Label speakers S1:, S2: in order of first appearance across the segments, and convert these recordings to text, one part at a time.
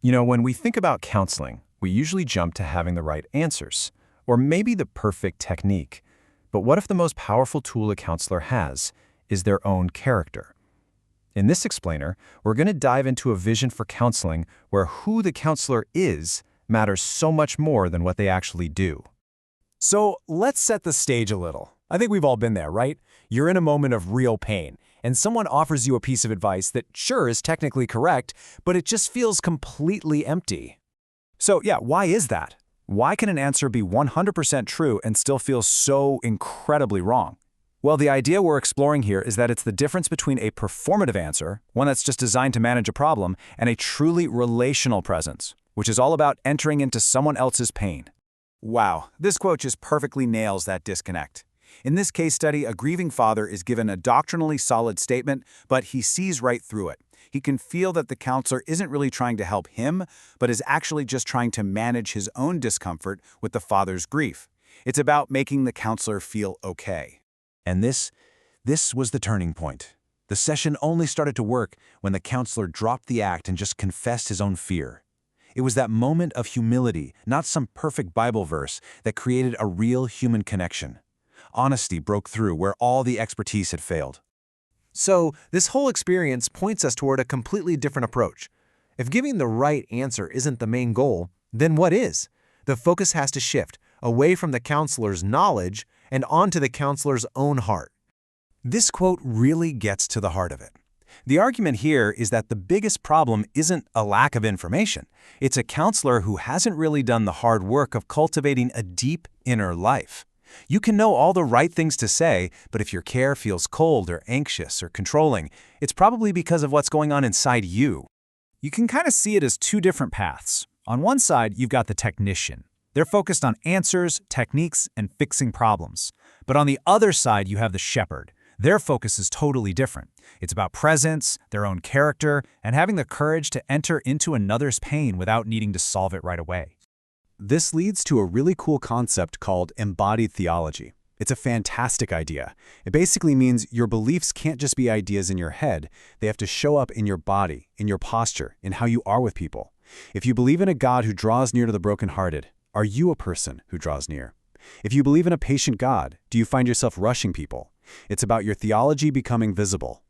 S1: When we think about counseling, we usually jump to having the right answers, or maybe the perfect technique. But what if the most powerful tool a counselor has is their own character? In this explainer, we're going to dive into a vision for counseling where who the counselor is matters so much more than what they actually do.
S2: So let's set the stage a little. I think we've all been there, right? You're in a moment of real pain, and someone offers you a piece of advice that sure is technically correct, but it just feels completely empty. So yeah, why is that? Why can an answer be 100% true and still feel so incredibly wrong? Well, the idea we're exploring here is that it's the difference between a performative answer, one that's just designed to manage a problem, and a truly relational presence, which is all about entering into someone else's pain. Wow, this quote just perfectly nails that disconnect. In this case study, a grieving father is given a doctrinally solid statement, but he sees right through it. He can feel that the counselor isn't really trying to help him, but is actually just trying to manage his own discomfort with the father's grief. It's about making the counselor feel okay. And this was the turning point. The session only started to work when the counselor dropped the act and just confessed his own fear. It was that moment of humility, not some perfect Bible verse, that created a real human connection. Honesty broke through where all the expertise had failed.
S3: So, this whole experience points us toward a completely different approach. If giving the right answer isn't the main goal, then what is? The focus has to shift away from the counselor's knowledge and onto the counselor's own heart.
S2: This quote really gets to the heart of it. The argument here is that the biggest problem isn't a lack of information. It's a counselor who hasn't really done the hard work of cultivating a deep inner life. You can know all the right things to say, but if your care feels cold or anxious or controlling, it's probably because of what's going on inside you. You can kind of see it as two different paths. On one side, you've got the technician. They're focused on answers, techniques, and fixing problems. But on the other side, you have the shepherd. Their focus is totally different. It's about presence, their own character, and having the courage to enter into another's pain without needing to solve it right away. This leads to a really cool concept called embodied theology. It's a fantastic idea. It basically means your beliefs can't just be ideas in your head. They have to show up in your body, in your posture, in how you are with people. If you believe in a God who draws near to the brokenhearted, are you a person who draws near? If you believe in a patient God, do you find yourself rushing people? It's about your theology becoming visible.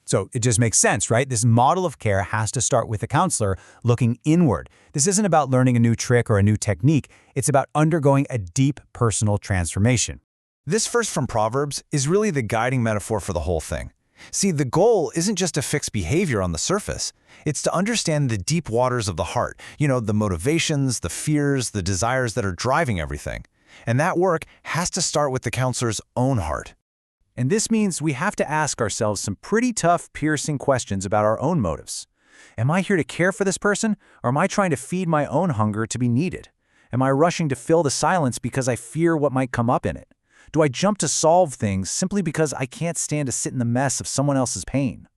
S2: So it just makes sense, right? This model of care has to start with the counselor looking inward. This isn't about learning a new trick or a new technique. It's about undergoing a deep personal transformation. This verse from Proverbs is really the guiding metaphor for the whole thing. See, the goal isn't just to fix behavior on the surface. It's to understand the deep waters of the heart, the motivations, the fears, the desires that are driving everything. And that work has to start with the counselor's own heart. And this means we have to ask ourselves some pretty tough, piercing questions about our own motives. Am I here to care for this person, or am I trying to feed my own hunger to be needed? Am I rushing to fill the silence because I fear what might come up in it? Do I jump to solve things simply because I can't stand to sit in the mess of someone else's pain?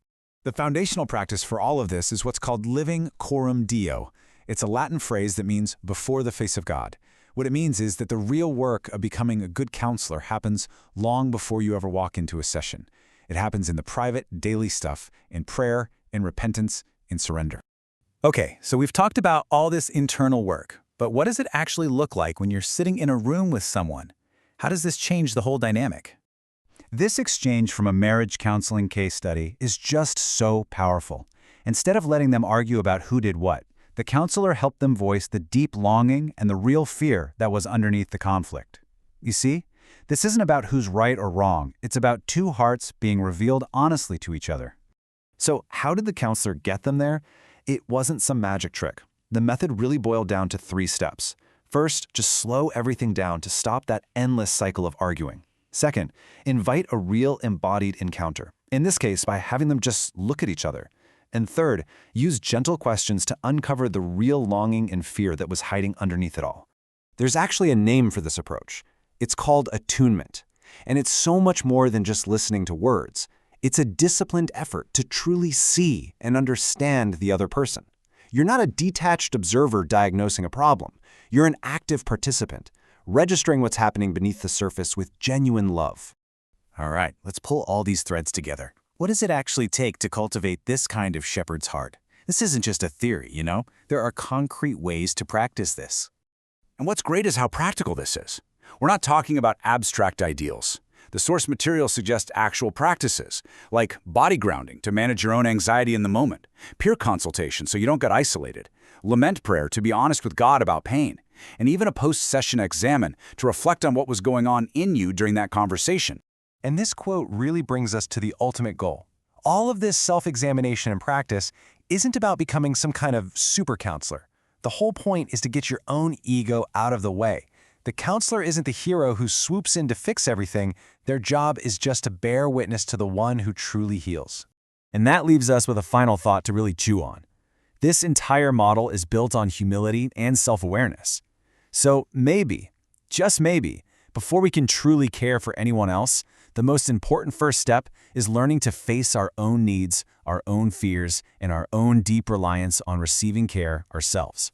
S2: The foundational practice for all of this is what's called living coram Deo. It's a Latin phrase that means before the face of God. What it means is that the real work of becoming a good counselor happens long before you ever walk into a session. It happens in the private, daily stuff, in prayer, in repentance, in surrender. Okay, so we've talked about all this internal work, but what does it actually look like when you're sitting in a room with someone? How does this change the whole dynamic? This exchange from a marriage counseling case study is just so powerful. Instead of letting them argue about who did what, the counselor helped them voice the deep longing and the real fear that was underneath the conflict. You see, this isn't about who's right or wrong. It's about two hearts being revealed honestly to each other. So how did the counselor get them there? It wasn't some magic trick. The method really boiled down to 3 steps. First, just slow everything down to stop that endless cycle of arguing. Second, invite a real embodied encounter, in this case by having them just look at each other. And third, use gentle questions to uncover the real longing and fear that was hiding underneath it all. There's actually a name for this approach. It's called attunement. And it's so much more than just listening to words. It's a disciplined effort to truly see and understand the other person. You're not a detached observer diagnosing a problem. You're an active participant, registering what's happening beneath the surface with genuine love. All right, let's pull all these threads together. What does it actually take to cultivate this kind of shepherd's heart? This isn't just a theory, you know? There are concrete ways to practice this.
S4: And what's great is how practical this is. We're not talking about abstract ideals. The source material suggests actual practices, like body grounding to manage your own anxiety in the moment, peer consultation so you don't get isolated, lament prayer to be honest with God about pain, and even a post-session examen to reflect on what was going on in you during that conversation.
S3: And this quote really brings us to the ultimate goal. All of this self-examination and practice isn't about becoming some kind of super counselor. The whole point is to get your own ego out of the way. The counselor isn't the hero who swoops in to fix everything. Their job is just to bear witness to the one who truly heals.
S2: And that leaves us with a final thought to really chew on. This entire model is built on humility and self-awareness. So maybe, just maybe, before we can truly care for anyone else, the most important first step is learning to face our own needs, our own fears, and our own deep reliance on receiving care ourselves.